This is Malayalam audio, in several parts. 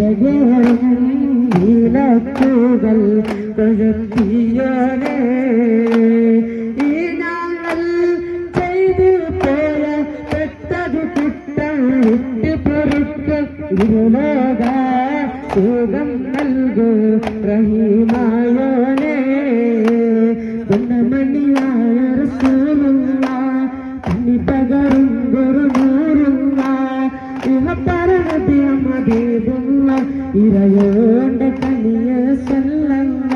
അഴകേറും നീലപ്പൂകൾ കൊഴുത്തിയോനെ ഈ ഞങ്ങൾ ചെയ്തു പോയ പെട്ടത് കുട്ടം വിട്ട് പൊറുക്ക ഇരുലോക സുഖം നൽകൂ റഹീമായോനെ പൊന്നമണിയായ റസൂലുള്ള കണ്ണി പകരും ഗുരുനൂറുള്ള ഇഹപരനബി ഹബീബുള്ള ഇരയോണ്ട കനിയ സല്ലല്ല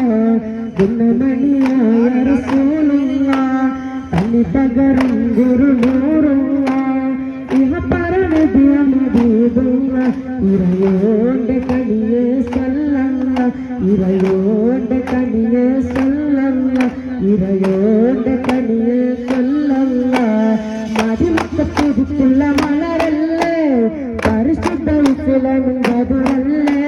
പൊന്നമണിയായ റസൂലുള്ള കണ്ണി പകരും ഗുരുനൂറുള്ള ഇഹപരനബി ഹബീബുള്ള ഇരയോണ്ട കനിയ സല്ലല്ല ഇരയോണ്ട കനിയ സല്ലല്ല ഇരയോണ്ട കനിയ സല്ലല്ല മതിമക്കത്തുള്ള മലരല്ലേ പരിശുദ്ധ ഇസ്ലാമിൻറതുവല്ലേ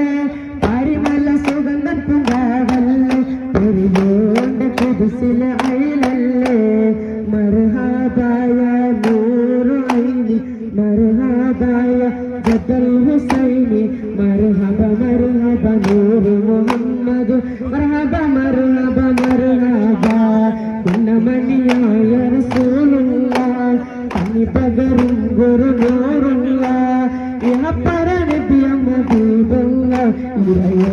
പരിമല സുഗന്ധ പൂങ്കാവല്ലേ പരിയോണ്ട കുതിസിലെ അയിലല്ലേ മർഹബായ നൂറു ഐനി മർഹബായ ജദൽ ഹുസൈനി മർഹബ മർഹബ നൂറ് മുഹമ്മദ് മർഹബ മർഹബ മർഹബ പൊന്നമണിയായ റസൂലുള്ള കണ്ണി പകരും ഗുരുനൂറുള്ള ഇഹപരനബി ഹബീബുള്ള ഇരയോ